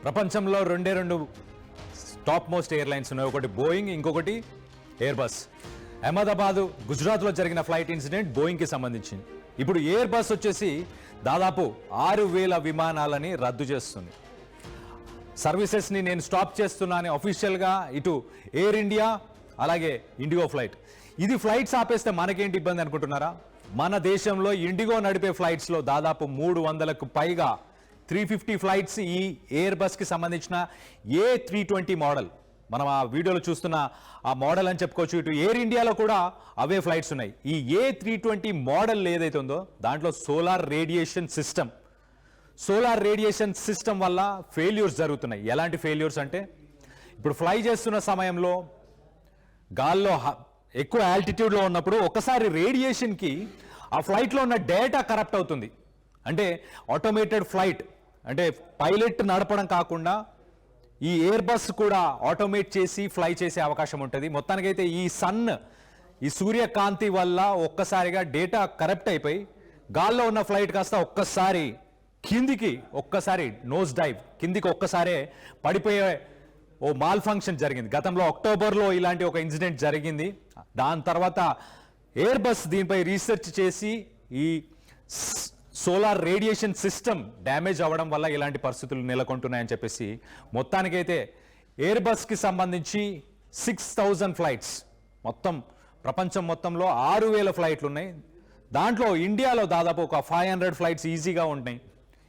ప్రపంచంలో రెండు top most airlines ఉన్నాయి. ఒకటి బోయింగ్, ఇంకొకటి ఎయిర్ బస్. అహ్మదాబాద్ గుజరాత్లో జరిగిన ఫ్లైట్ ఇన్సిడెంట్ బోయింగ్కి సంబంధించింది. ఇప్పుడు ఎయిర్ బస్ వచ్చేసి దాదాపు 6,000 విమానాలని రద్దు చేస్తుంది. సర్వీసెస్ని నేను స్టాప్ చేస్తున్నాను అఫీషియల్గా ఇటు ఎయిర్ ఇండియా అలాగే ఇండిగో ఫ్లైట్. ఇది ఫ్లైట్స్ ఆపేస్తే మనకేంటి ఇబ్బంది అనుకుంటున్నారా? మన దేశంలో ఇండిగో నడిపే ఫ్లైట్స్లో దాదాపు 300కు పైగా 350 ఫ్లైట్స్ ఈ ఎయిర్ బస్కి సంబంధించిన A320 మోడల్. మనం ఆ వీడియోలో చూస్తున్న ఆ మోడల్ అని చెప్పుకోవచ్చు. ఇటు ఎయిర్ ఇండియాలో కూడా అవే ఫ్లైట్స్ ఉన్నాయి. ఈ A320 మోడల్ ఏదైతే ఉందో దాంట్లో సోలార్ రేడియేషన్ సిస్టమ్ వల్ల ఫెయిల్యూర్స్ జరుగుతున్నాయి. ఎలాంటి ఫెయిల్యూర్స్ అంటే, ఇప్పుడు ఫ్లై చేస్తున్న సమయంలో గాల్లో ఎక్కువ ఆల్టిట్యూడ్లో ఉన్నప్పుడు ఒక్కసారి రేడియేషన్కి ఆ ఫ్లైట్లో ఉన్న డేటా కరప్ట్ అవుతుంది. అంటే ఆటోమేటెడ్ ఫ్లైట్ అంటే పైలట్ నడపడం కాకుండా ఈ ఎయిర్ బస్ కూడా ఆటోమేట్ చేసి ఫ్లై చేసే అవకాశం ఉంటుంది. మొత్తానికైతే ఈ సూర్యకాంతి వల్ల ఒక్కసారిగా డేటా కరప్ట్ అయిపోయి గాల్లో ఉన్న ఫ్లైట్ కాస్త ఒక్కసారి నోస్ డైవ్ కిందికి ఒక్కసారే పడిపోయే ఓ మాల్ ఫంక్షన్ జరిగింది. గతంలో అక్టోబర్లో ఇలాంటి ఒక ఇన్సిడెంట్ జరిగింది. దాని తర్వాత ఎయిర్ బస్ దీనిపై రీసెర్చ్ చేసి ఈ సోలార్ రేడియేషన్ సిస్టమ్ డ్యామేజ్ అవ్వడం వల్ల ఇలాంటి పరిస్థితులు నెలకొంటున్నాయని చెప్పేసి మొత్తానికైతే ఎయిర్ బస్కి సంబంధించి 6,000 ఫ్లైట్స్, మొత్తం ప్రపంచం మొత్తంలో 6,000 ఫ్లైట్లు ఉన్నాయి. దాంట్లో ఇండియాలో దాదాపు ఒక 500 ఫ్లైట్స్ ఈజీగా ఉంటాయి.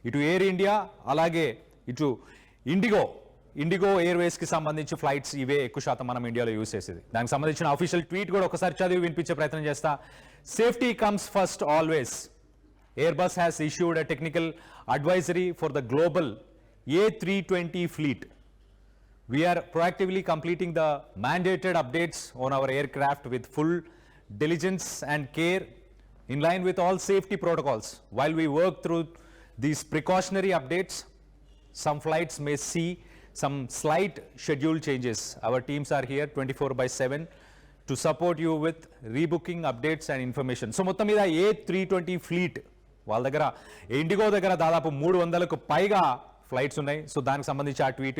ఇటు ఎయిర్ ఇండియా అలాగే ఇటు ఇండిగో ఎయిర్వేస్కి సంబంధించి ఫ్లైట్స్ ఇవే ఎక్కువ శాతం మనం ఇండియాలో యూజ్ చేసేది. దానికి సంబంధించిన అఫీషియల్ ట్వీట్ కూడా ఒకసారి చదివి వినిపించే ప్రయత్నం చేస్తా. Safety comes first always. Airbus has issued a technical advisory for the global A320 fleet. We are proactively completing the mandated updates on our aircraft with full diligence and care in line with all safety protocols. While we work through these precautionary updates, some flights may see some slight schedule changes. Our teams are here 24/7 to support you with rebooking updates and information. So మొత్తం మీద A320 fleet వాళ్ళ దగ్గర IndiGo దగ్గర దాదాపు 300కు పైగా flights ఉన్నాయి. So దానికి సంబంధించి ఆ ట్వీట్